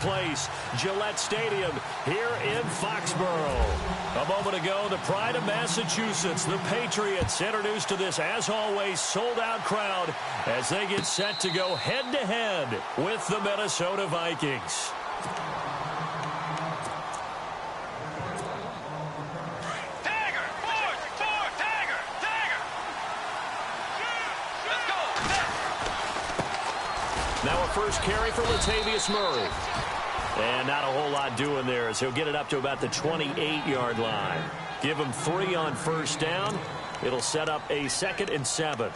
place, Gillette Stadium here in Foxborough. A moment ago, the pride of Massachusetts, the Patriots, introduced to this, as always, sold-out crowd as they get set to go head-to-head with the Minnesota Vikings. Now a first carry for Latavius Murray. And not a whole lot doing there as he'll get it up to about the 28-yard line. Give him 3 on first down. It'll set up a 2nd and 7.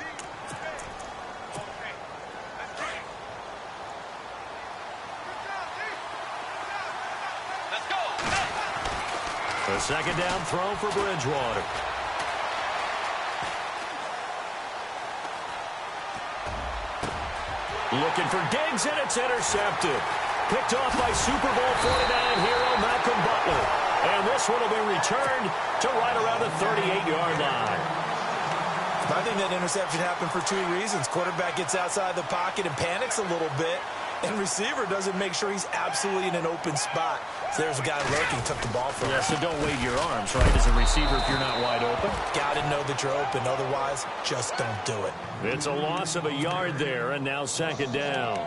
A 2nd down throw for Bridgewater. Looking for Diggs, and it's intercepted. Picked off by Super Bowl 49 hero Malcolm Butler. And this one will be returned to right around the 38-yard line. I think that interception happened for 2 reasons. Quarterback gets outside the pocket and panics a little bit. And receiver doesn't make sure he's absolutely in an open spot. So there's a guy lurking, took the ball from him. Yeah, so don't wave your arms, right, as a receiver if you're not wide open. Got to know that you're open. Otherwise, just don't do it. It's a loss of a yard there, and now 2nd down.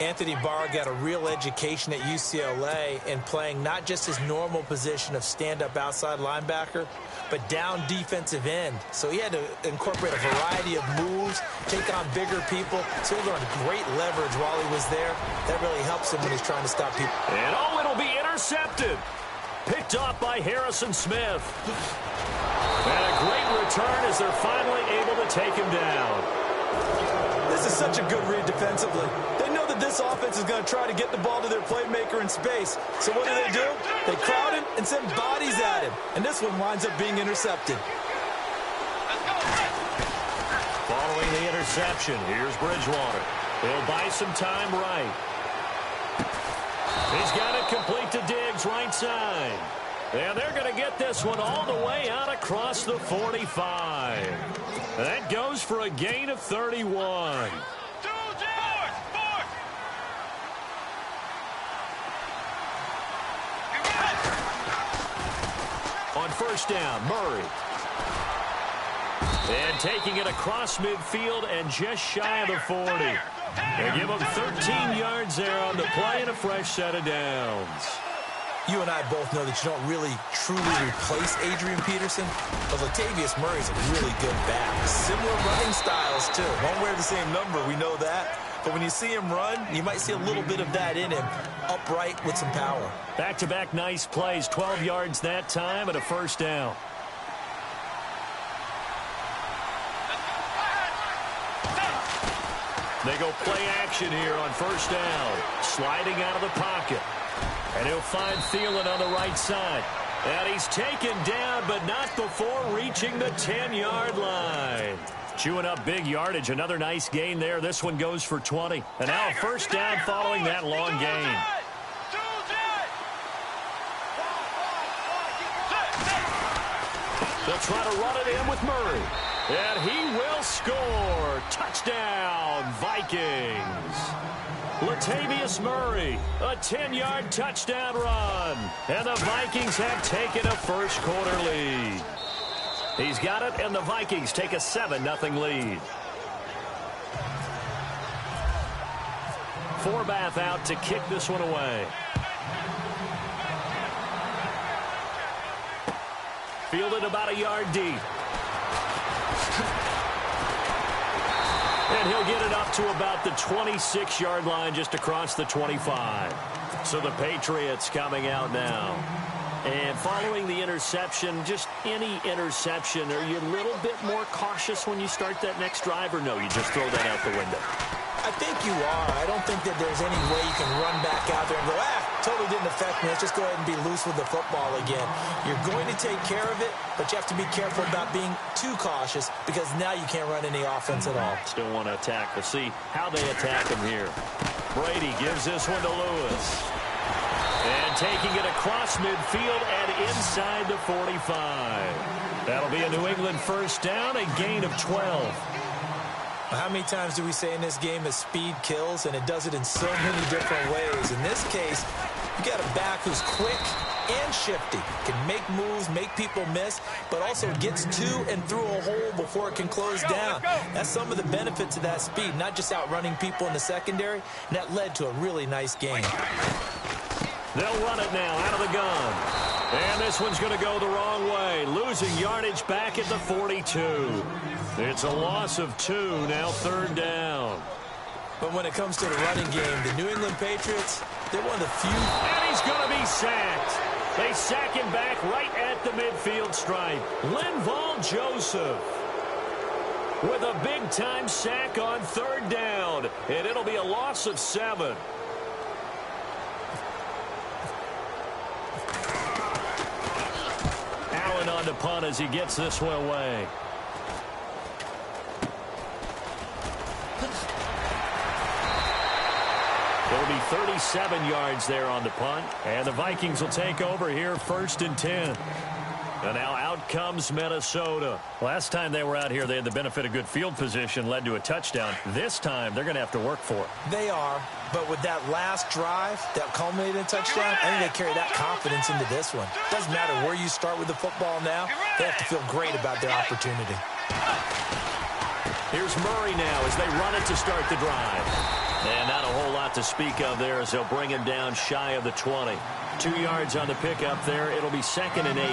Anthony Barr got a real education at UCLA in playing not just his normal position of stand-up outside linebacker, but down defensive end. So he had to incorporate a variety of moves, take on bigger people. So he learned great leverage while he was there. That really helps him when he's trying to stop people. And it'll be intercepted. Picked off by Harrison Smith. And a great return as they're finally able to take him down. This is such a good read defensively. They know that this offense is going to try to get the ball to their playmaker in space. So what do? They crowd him and send bodies at him. And this one winds up being intercepted. Following the interception, here's Bridgewater. He'll buy some time right. He's got it complete to Diggs, right side. And they're going to get this one all the way out across the 45. That goes for a gain of 31. On first down, Murray. And taking it across midfield and just shy of the 40. They give him 13 yards there on the play and a fresh set of downs. You and I both know that you don't really truly replace Adrian Peterson, but Latavius Murray's a really good back. Similar running styles, too. Won't wear the same number, we know that. But when you see him run, you might see a little bit of that in him, upright with some power. Back-to-back nice plays, 12 yards that time and a first down. They go play action here on first down. Sliding out of the pocket. And he'll find Thielen on the right side. And he's taken down, but not before reaching the 10-yard line. Chewing up big yardage. Another nice gain there. This one goes for 20. And now a first down following that long gain. They'll try to run it in with Murray. And he will score. Touchdown, Vikings. Latavius Murray, a 10-yard touchdown run. And the Vikings have taken a first-quarter lead. He's got it, and the Vikings take a 7-0 lead. Forbath out to kick this one away. Fielded about a yard deep. And he'll get it up to about the 26-yard line just across the 25. So the Patriots coming out now. And following the interception, just any interception, are you a little bit more cautious when you start that next drive, or no, you just throw that out the window? I think you are. I don't think that there's any way you can run back out there and go, totally didn't affect me. Let's just go ahead and be loose with the football again. You're going to take care of it, but you have to be careful about being too cautious because now you can't run any offense at all. Still want to attack. We'll see how they attack him here. Brady gives this one to Lewis. And taking it across midfield and inside the 45. That'll be a New England first down, a gain of 12. How many times do we say in this game that speed kills, and it does it in so many different ways? In this case, you got a back who's quick and shifty, can make moves, make people miss, but also gets to and through a hole before it can close down. That's some of the benefits of that speed, not just outrunning people in the secondary, and that led to a really nice game. They'll run it now out of the gun. And this one's going to go the wrong way, losing yardage back at the 42. It's a loss of 2, now 3rd down. But when it comes to the running game, the New England Patriots, they're one of the few. And he's going to be sacked. They sack him back right at the midfield stripe. Linval Joseph with a big-time sack on 3rd down. And it'll be a loss of 7. Allen on to punt as he gets this one away. There'll be 37 yards there on the punt. And the Vikings will take over here 1st and 10. And now out comes Minnesota. Last time they were out here, they had the benefit of good field position, led to a touchdown. This time, they're going to have to work for it. They are. But with that last drive that culminated in a touchdown, I think they carry that confidence into this one. Doesn't matter where you start with the football now. They have to feel great about their opportunity. Here's Murray now as they run it to start the drive. And not a whole lot to speak of there as they'll bring him down shy of the 20. 2 yards on the pickup there. It'll be 2nd and 8.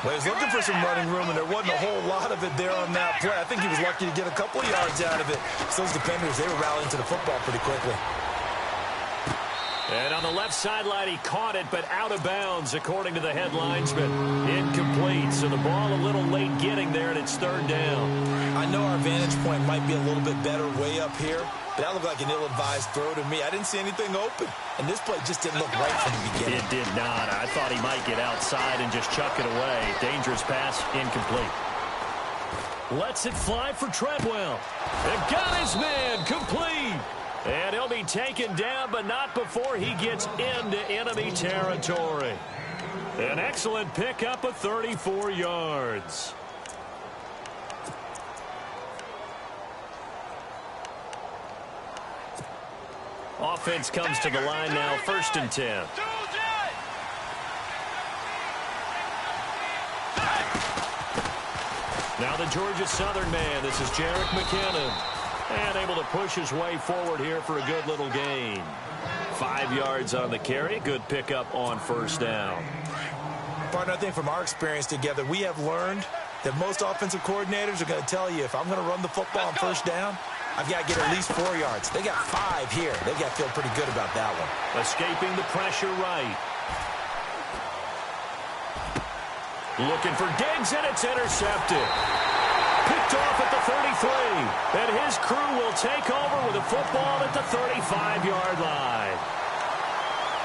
Well, he was looking for some running room, and there wasn't a whole lot of it there on that play. I think he was lucky to get a couple of yards out of it. So those defenders, they were rallying to the football pretty quickly. And on the left sideline, he caught it, but out of bounds, according to the headlines, but incomplete. So the ball a little late getting there, and it's 3rd down. I know our vantage point might be a little bit better way up here, but that looked like an ill-advised throw to me. I didn't see anything open, and this play just didn't look right from the beginning. It did not. I thought he might get outside and just chuck it away. Dangerous pass, incomplete. Lets it fly for Treadwell. And got his man, complete. And he'll be taken down, but not before he gets into enemy territory. An excellent pickup of 34 yards. Offense comes to the line now, 1st and 10. Now the Georgia Southern man, this is Jerick McKinnon. And able to push his way forward here for a good little gain. 5 yards on the carry. Good pickup on 1st down. Partner, I think from our experience together, we have learned that most offensive coordinators are going to tell you, if I'm going to run the football on 1st down, I've got to get at least 4 yards. They got 5 here. They got to feel pretty good about that one. Escaping the pressure right. Looking for Diggs, and it's intercepted. Picked off at the 33, and his crew will take over with the football at the 35-yard line.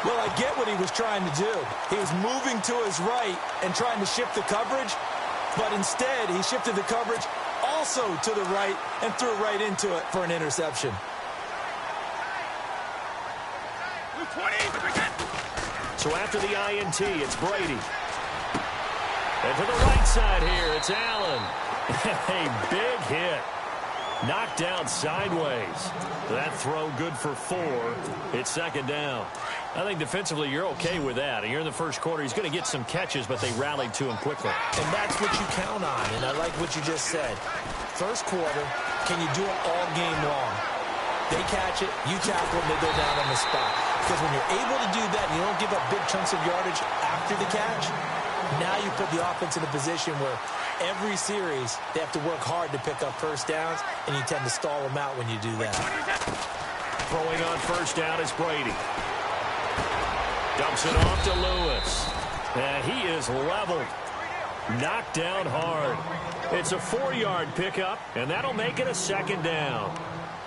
Well, I get what he was trying to do. He was moving to his right and trying to shift the coverage, but instead he shifted the coverage also to the right and threw right into it for an interception. So after the INT, it's Brady. And to the right side here, it's Allen. A big hit. Knocked down sideways. That throw good for 4. It's 2nd down. I think defensively you're okay with that. You're in the first quarter. He's going to get some catches, but they rallied to him quickly. And that's what you count on, and I like what you just said. First quarter, can you do it all game long? They catch it, you tackle them, they go down on the spot. Because when you're able to do that and you don't give up big chunks of yardage after the catch, now you put the offense in a position where every series they have to work hard to pick up 1st downs, and you tend to stall them out when you do that. Throwing on 1st down is Brady. Dumps it off to Lewis. And he is leveled. Knocked down hard. It's a 4-yard pickup, and that'll make it a 2nd down.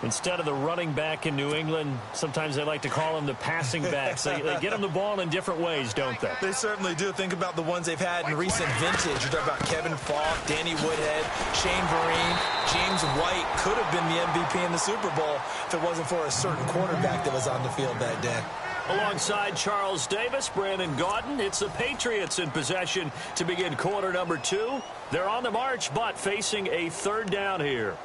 Instead of the running back in New England, sometimes they like to call them the passing backs. They get them the ball in different ways, don't they? They certainly do. Think about the ones they've had in recent vintage. You're talking about Kevin Falk, Danny Woodhead, Shane Vereen, James White could have been the MVP in the Super Bowl if it wasn't for a certain quarterback that was on the field that day. Alongside Charles Davis, Brandon Gaudin, it's the Patriots in possession to begin quarter number 2. They're on the march, but facing a 3rd down here.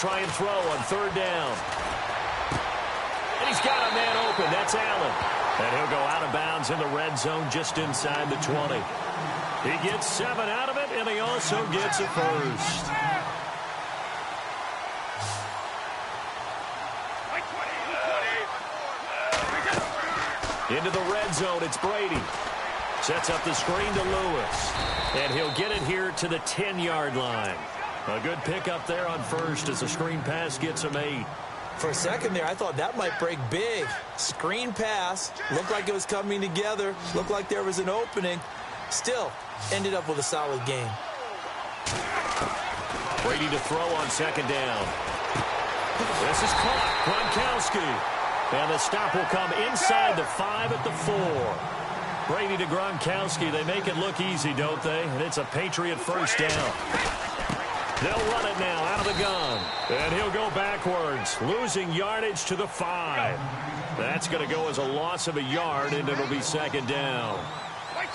try and throw on third down. And he's got a man open. That's Allen. And he'll go out of bounds in the red zone just inside the 20. He gets 7 out of it, and he also gets a first. Into the red zone, it's Brady. Sets up the screen to Lewis. And he'll get it here to the 10-yard line. A good pickup there on first as the screen pass gets him 8. For a second there, I thought that might break big. Screen pass. Looked like it was coming together. Looked like there was an opening. Still, ended up with a solid game. Brady to throw on second down. This is caught. Gronkowski. And the stop will come inside the 5 at the 4. Brady to Gronkowski. They make it look easy, don't they? And it's a Patriot first down. They'll run it now out of the gun. And he'll go backwards, losing yardage to the 5. That's going to go as a loss of a yard, and it'll be second down.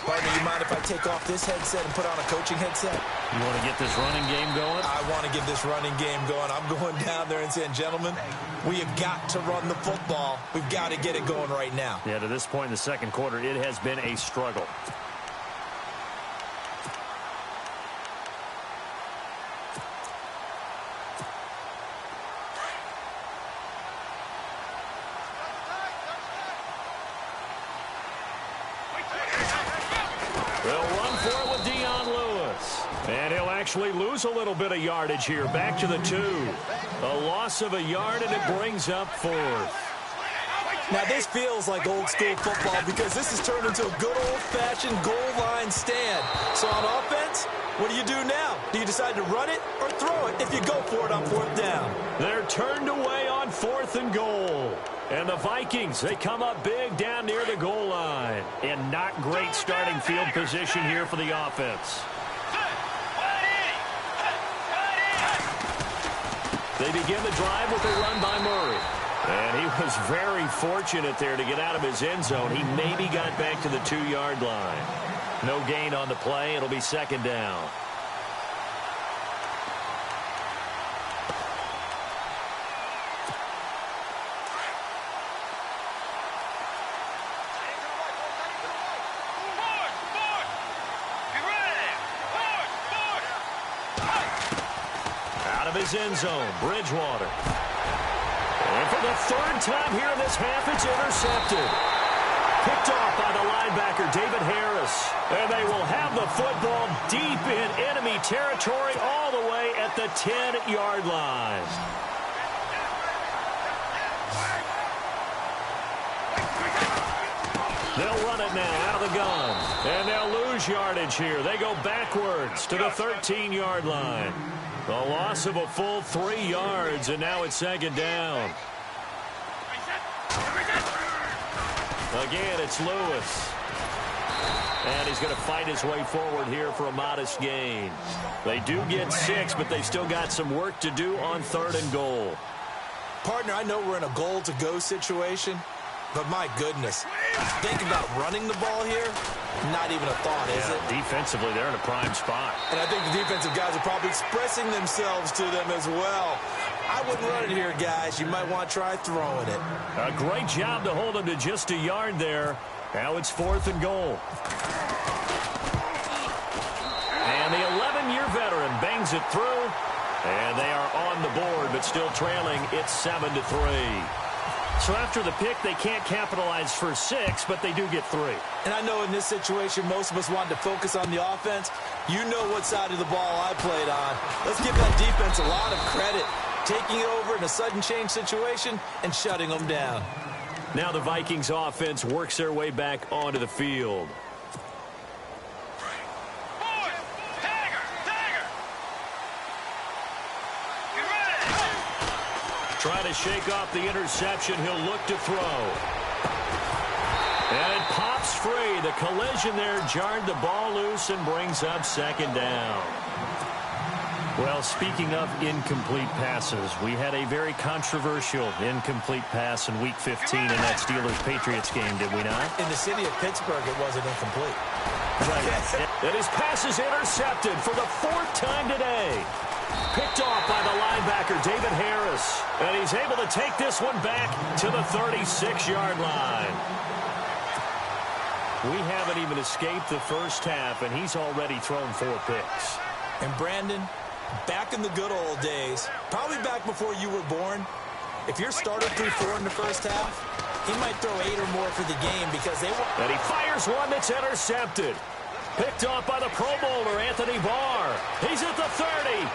Partner, you mind if I take off this headset and put on a coaching headset? You want to get this running game going? I want to get this running game going. I'm going down there and saying, gentlemen, we have got to run the football. We've got to get it going right now. Yeah, to this point in the second quarter, it has been a struggle. Actually lose a little bit of yardage here. Back to the 2. A loss of a yard, and it brings up 4th. Now, this feels like old-school football because this has turned into a good old-fashioned goal line stand. So on offense, what do you do now? Do you decide to run it or throw it if you go for it on 4th down? They're turned away on 4th and goal. And the Vikings, they come up big down near the goal line. And not great starting field position here for the offense. They begin the drive with a run by Murray. And he was very fortunate there to get out of his end zone. He maybe got back to the 2-yard line. No gain on the play. It'll be second down. His end zone, Bridgewater. And for the 3rd time here in this half, it's intercepted. Picked off by the linebacker, David Harris. And they will have the football deep in enemy territory all the way at the 10-yard line. They'll run it now out of the gun. And they'll lose yardage here. They go backwards to the 13-yard line. A loss of a full 3 yards, and now it's second down. Again, it's Lewis. And he's going to fight his way forward here for a modest gain. They do get 6, but they've still got some work to do on 3rd and goal. Partner, I know we're in a goal-to-go situation, but my goodness, think about running the ball here. Not even a thought, is it? Defensively, they're in a prime spot. And I think the defensive guys are probably expressing themselves to them as well. I wouldn't run it here, guys. You might want to try throwing it. A great job to hold them to just a yard there. Now it's 4th and goal. And the 11-year veteran bangs it through. And they are on the board, but still trailing. It's 7-3. So after the pick, they can't capitalize for 6, but they do get 3. And I know in this situation, most of us wanted to focus on the offense. You know what side of the ball I played on. Let's give that defense a lot of credit. Taking it over in a sudden change situation and shutting them down. Now the Vikings offense works their way back onto the field. Trying to shake off the interception. He'll look to throw. And it pops free. The collision there jarred the ball loose and brings up second down. Well, speaking of incomplete passes, we had a very controversial incomplete pass in Week 15 in that Steelers-Patriots game, did we not? In the city of Pittsburgh, it wasn't incomplete. Right. And his pass is intercepted for the 4th time today. Picked off by the linebacker, David Harris. And he's able to take this one back to the 36-yard line. We haven't even escaped the first half, and he's already thrown 4 picks. And Brandon, back in the good old days, probably back before you were born, if your starter threw 4 in the first half, he might throw 8 or more for the game because they were... And he fires one that's intercepted. Picked off by the Pro Bowler, Anthony Barr. He's at the 30,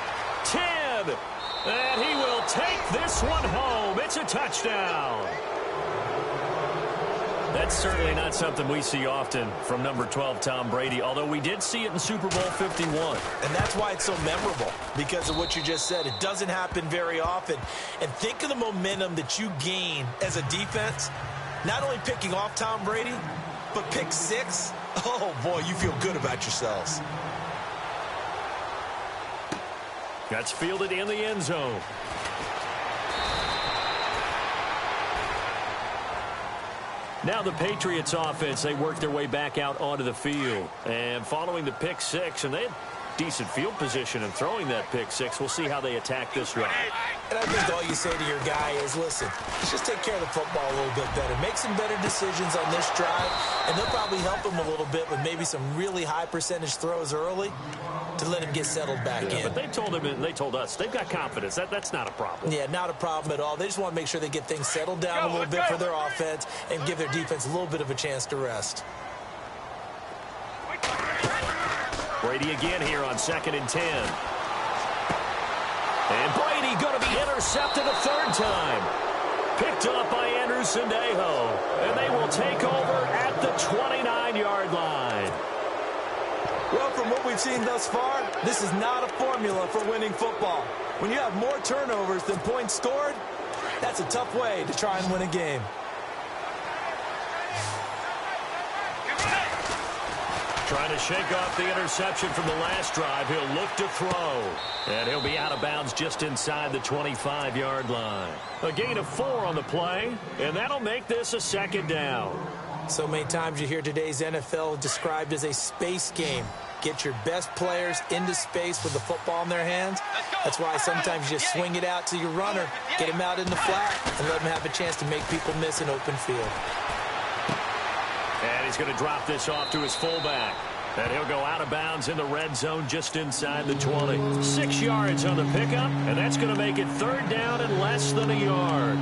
10, and he will take this one home. It's a touchdown. That's certainly not something we see often from number 12, Tom Brady, although we did see it in Super Bowl 51. And that's why it's so memorable, because of what you just said. It doesn't happen very often. And think of the momentum that you gain as a defense, not only picking off Tom Brady, but pick 6. Oh, boy, you feel good about yourselves. That's fielded in the end zone. Now the Patriots offense, they work their way back out onto the field. And following the pick 6, and they had decent field position in throwing that pick 6. We'll see how they attack this drive. And I think all you say to your guy is, listen, let's just take care of the football a little bit better. Make some better decisions on this drive, and they'll probably help him a little bit with maybe some really high percentage throws early to let him get settled back in. But they told him, and they told us, they've got confidence. That's not a problem. Yeah, not a problem at all. They just want to make sure they get things settled down a little bit for their offense and give their defense a little bit of a chance to rest. Brady again here on 2nd and 10. And Brady going to be intercepted a 3rd time. Picked up by Andrew Sendejo. And they will take over at the 29-yard line. Well, from what we've seen thus far, this is not a formula for winning football. When you have more turnovers than points scored, that's a tough way to try and win a game. Trying to shake off the interception from the last drive. He'll look to throw. And he'll be out of bounds just inside the 25-yard line. A gain of 4 on the play, and that'll make this a 2nd down. So many times you hear today's NFL described as a space game. Get your best players into space with the football in their hands. That's why sometimes you just swing it out to your runner, get him out in the flat, and let him have a chance to make people miss an open field. And he's going to drop this off to his fullback. And he'll go out of bounds in the red zone just inside the 20. 6 yards on the pickup, and that's going to make it 3rd down and less than a yard.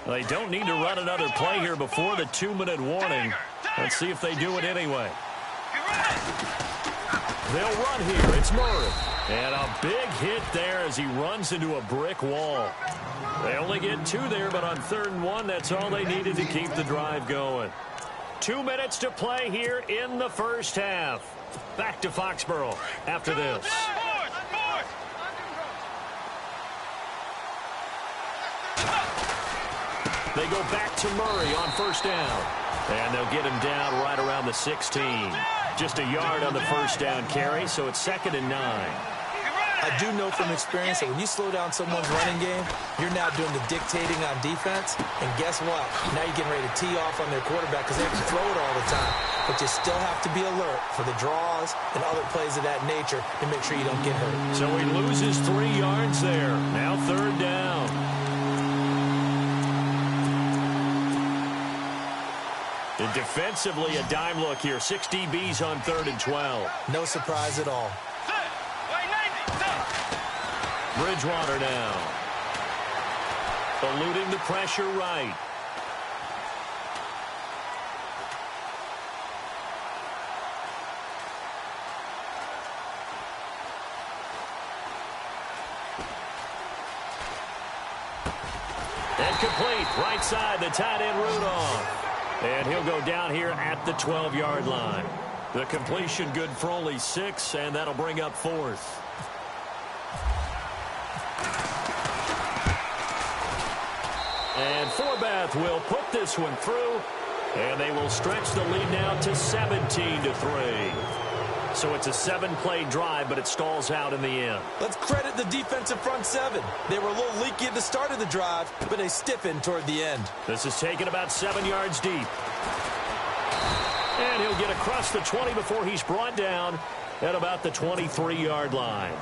They don't need to run another play here before the 2-minute warning. Let's see if they do it anyway. They'll run here. It's Murray. And a big hit there as he runs into a brick wall. They only get 2 there, but on 3rd and 1, that's all they needed to keep the drive going. 2 minutes to play here in the first half. Back to Foxborough after this. They go back to Murray on 1st down. And they'll get him down right around the 16. Just a yard on the 1st down carry, so it's 2nd and 9. I do know from experience that when you slow down someone's running game, you're now doing the dictating on defense. And guess what? Now you're getting ready to tee off on their quarterback because they have to throw it all the time. But you still have to be alert for the draws and other plays of that nature to make sure you don't get hurt. So he loses 3 yards there. Now 3rd down. And defensively, a dime look here. 6 DBs on 3rd and 12. No surprise at all. Bridgewater now. Eluding the pressure right. And complete. Right side, the tight end Rudolph. And he'll go down here at the 12-yard line. The completion good for only 6, and that'll bring up 4th. And Forbath will put this one through, and they will stretch the lead now to 17-3. So it's a 7-play drive, but it stalls out in the end. Let's credit the defensive front 7. They were a little leaky at the start of the drive, but they stiffened toward the end. This is taken about 7 yards deep. And he'll get across the 20 before he's brought down at about the 23-yard line.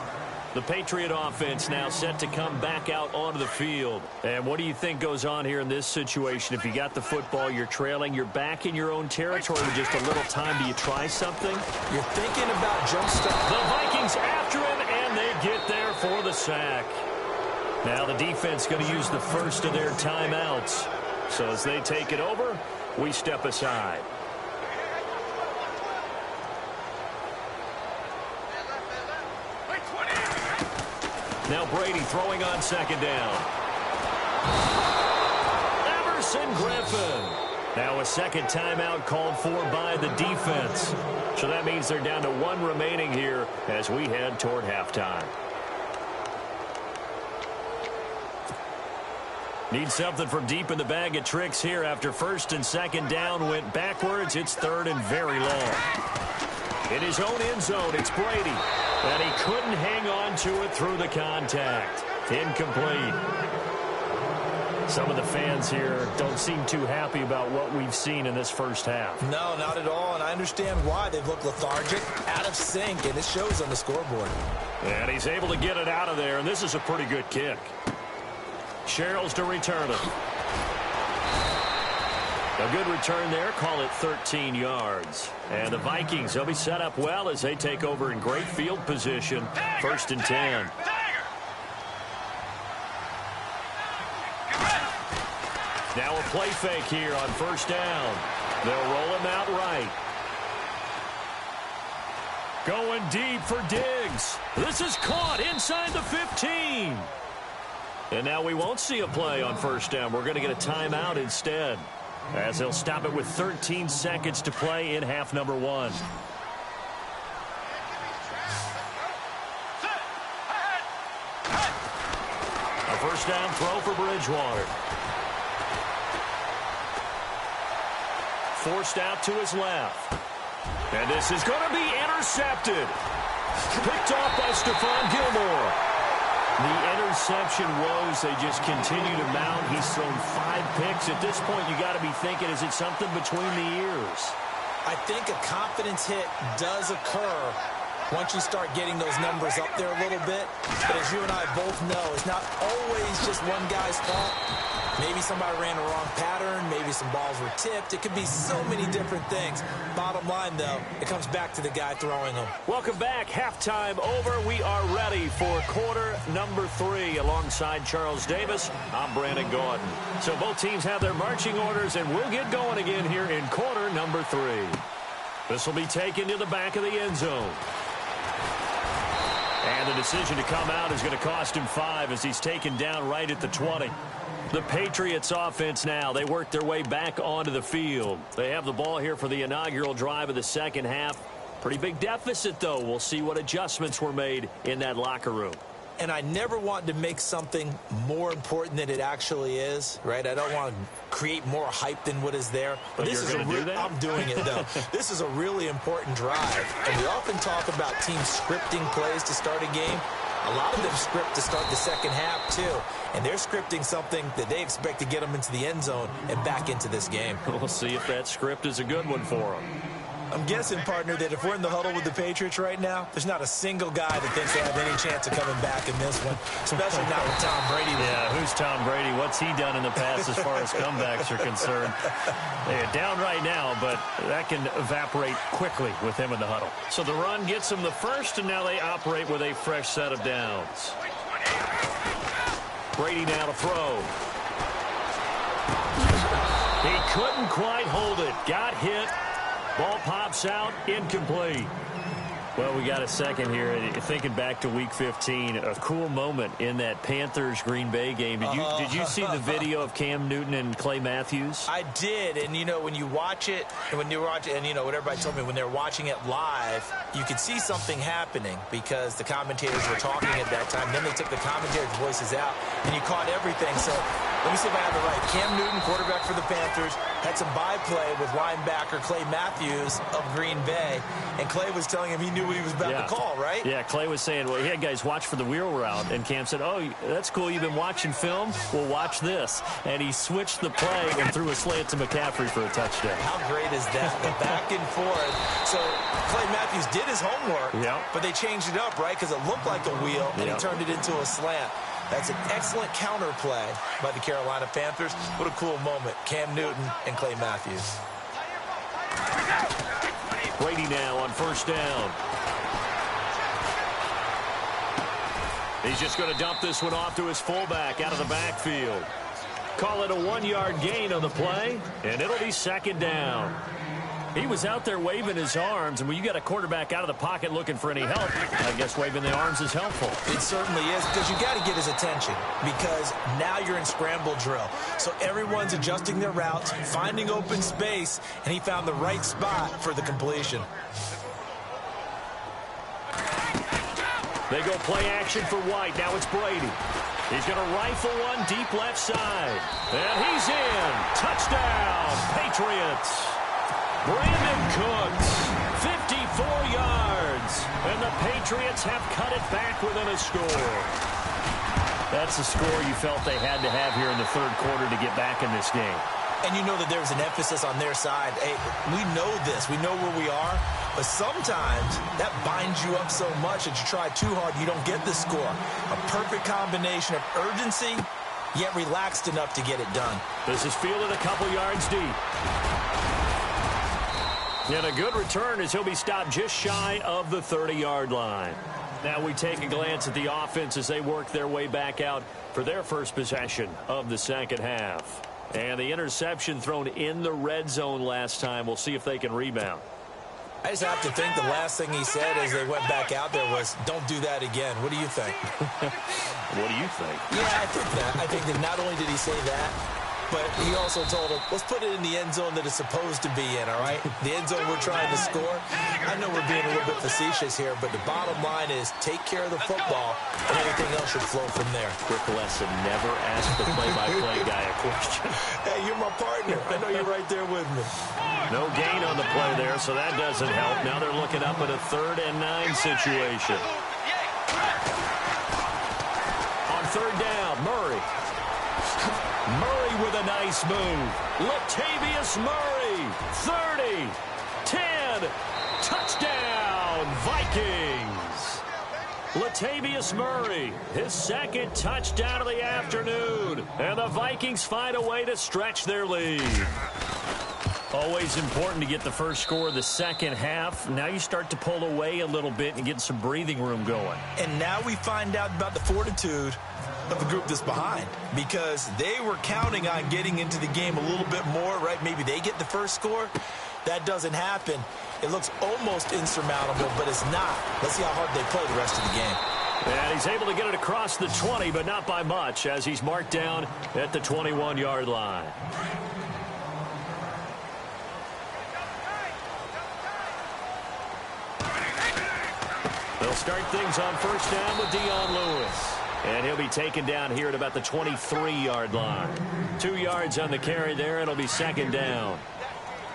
The Patriot offense now set to come back out onto the field. And what do you think goes on here in this situation? If you got the football, you're trailing, you're back in your own territory with just a little time. Do you try something? You're thinking about jump start. The Vikings after him, and they get there for the sack. Now the defense going to use the first of their timeouts. So as they take it over, we step aside. Now Brady throwing on second down. Everson Griffin. Now a second timeout called for by the defense. So that means they're down to one remaining here as we head toward halftime. Need something from deep in the bag of tricks here after first and second down went backwards. It's third and very long. In his own end zone, it's Brady. And he couldn't hang on to it through the contact. Incomplete. Some of the fans here don't seem too happy about what we've seen in this first half. No, not at all, and I understand why. They've looked lethargic, out of sync, and it shows on the scoreboard. And he's able to get it out of there, and this is a pretty good kick. Sherrills to return it. A good return there. Call it 13 yards. And the Vikings, they'll be set up well as they take over in great field position. First and 10. Now a play fake here on first down. They'll roll him out right. Going deep for Diggs. This is caught inside the 15. And now we won't see a play on first down. We're going to get a timeout instead, as they'll stop it with 13 seconds to play in half number one. A first down throw for Bridgewater. Forced out to his left. And this is going to be intercepted. Picked off by Stephon Gilmore. The interception woes, they just continue to mount. He's thrown 5 picks. At this point, you got to be thinking, is it something between the ears? I think a confidence hit does occur once you start getting those numbers up there a little bit. But as you and I both know, it's not always just one guy's fault. Maybe somebody ran a wrong pattern. Maybe some balls were tipped. It could be so many different things. Bottom line, though, it comes back to the guy throwing them. Welcome back. Halftime over. We are ready for quarter number 3. Alongside Charles Davis, I'm Brandon Gordon. So both teams have their marching orders, and we'll get going again here in quarter number 3. This will be taken to the back of the end zone. And the decision to come out is going to cost him 5 as he's taken down right at the 20. The Patriots offense now, they work their way back onto the field. They have the ball here for the inaugural drive of the second half. Pretty big deficit, though. We'll see what adjustments were made in that locker room. And I never want to make something more important than it actually is, right? I don't want to create more hype than what is there. But this is I'm doing it, though. This is a really important drive. And we often talk about teams scripting plays to start a game. A lot of them script to start the second half, too. And they're scripting something that they expect to get them into the end zone and back into this game. We'll see if that script is a good one for them. I'm guessing, partner, that if we're in the huddle with the Patriots right now, there's not a single guy that thinks they have any chance of coming back in this one, especially not with Tom Brady. Yeah, who's Tom Brady? What's he done in the past as far as comebacks are concerned? They're down right now, but that can evaporate quickly with him in the huddle. So the run gets them the first, and now they operate with a fresh set of downs. Brady now to throw. He couldn't quite hold it. Got hit. Ball pops out, incomplete. Well, we got a second here. Thinking back to Week 15, a cool moment in that Panthers-Green Bay game. Did you see the video of Cam Newton and Clay Matthews? I did, and, you know, when you watch it, and, you know, what everybody told me, when they're watching it live, you could see something happening because the commentators were talking at that time. Then they took the commentators' voices out. and you caught everything. So let me see if I have it right. Cam Newton, quarterback for the Panthers, had some byplay with linebacker Clay Matthews of Green Bay, and Clay was telling him he knew what he was about to call, right? Yeah, Clay was saying, well, hey, guys, watch for the wheel route. And Cam said, oh, that's cool. You've been watching film? Well, watch this. And he switched the play and threw a slant to McCaffrey for a touchdown. How great is that? The back and forth. So Clay Matthews did his homework, but they changed it up, right? Because it looked like a wheel, and he turned it into a slant. That's an excellent counter play by the Carolina Panthers. What a cool moment. Cam Newton and Clay Matthews. Brady now on first down. He's just going to dump this one off to his fullback out of the backfield. Call it a 1-yard gain on the play, and it'll be second down. He was out there waving his arms, and when you got a quarterback out of the pocket looking for any help, I guess waving the arms is helpful. It certainly is, because you got to get his attention, because now you're in scramble drill. So everyone's adjusting their routes, finding open space, and he found the right spot for the completion. They go play action for White. Now it's Brady. He's going to rifle one deep left side. And he's in. Touchdown, Patriots. Brandon Cooks, 54 yards, and the Patriots have cut it back within a score. That's the score you felt they had to have here in the third quarter to get back in this game. And you know that there's an emphasis on their side. Hey, we know this. We know where we are. But sometimes that binds you up so much that you try too hard, you don't get the score. A perfect combination of urgency, yet relaxed enough to get it done. This is fielded a couple yards deep. And a good return as he'll be stopped just shy of the 30-yard line. Now we take a glance at the offense as they work their way back out for their first possession of the second half. And the interception thrown in the red zone last time. We'll see if they can rebound. I just have to think the last thing he said as they went back out there was, don't do that again. What do you think? What do you think? Yeah, I think that. I think that not only did he say that, but he also told him, let's put it in the end zone that it's supposed to be in, all right? The end zone we're trying to score. I know we're being a little bit facetious here, but the bottom line is take care of the football, and everything else should flow from there. Quick lesson, never ask the play-by-play guy a question. Hey, you're my partner. I know you're right there with me. No gain on the play there, so that doesn't help. Now they're looking up at a 3rd and 9 situation. On third down, Murray. Murray with a nice move. Latavius Murray, 30, 10, touchdown, Vikings. Latavius Murray, his second touchdown of the afternoon. And the Vikings find a way to stretch their lead. Always important to get the first score of the second half. Now you start to pull away a little bit and get some breathing room going. And now we find out about the fortitude of the group that's behind, because they were counting on getting into the game a little bit more, right? Maybe they get the first score. That doesn't happen. It looks almost insurmountable, but it's not. Let's see how hard they play the rest of the game. And he's able to get it across the 20, but not by much, as he's marked down at the 21-yard line. They'll start things on first down with Dion Lewis. And he'll be taken down here at about the 23-yard line. 2 yards on the carry there, and it'll be second down.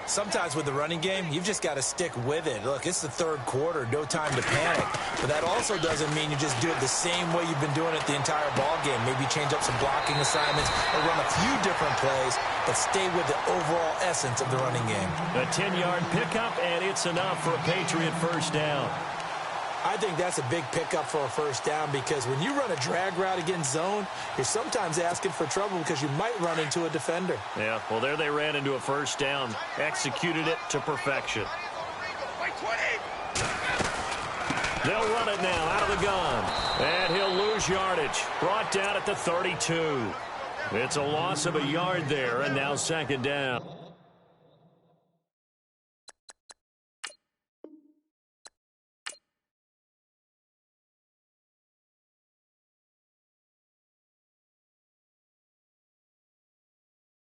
Sometimes with the running game, you've just got to stick with it. Look, it's the third quarter, no time to panic. But that also doesn't mean you just do it the same way you've been doing it the entire ball game. Maybe change up some blocking assignments or run a few different plays, but stay with the overall essence of the running game. A 10-yard pickup, and it's enough for a Patriot first down. I think that's a big pickup for a first down, because when you run a drag route against zone, you're sometimes asking for trouble because you might run into a defender. Yeah, well, there they ran into a first down. Executed it to perfection. They'll run it now out of the gun. And he'll lose yardage. Brought down at the 32. It's a loss of a yard there, and now second down.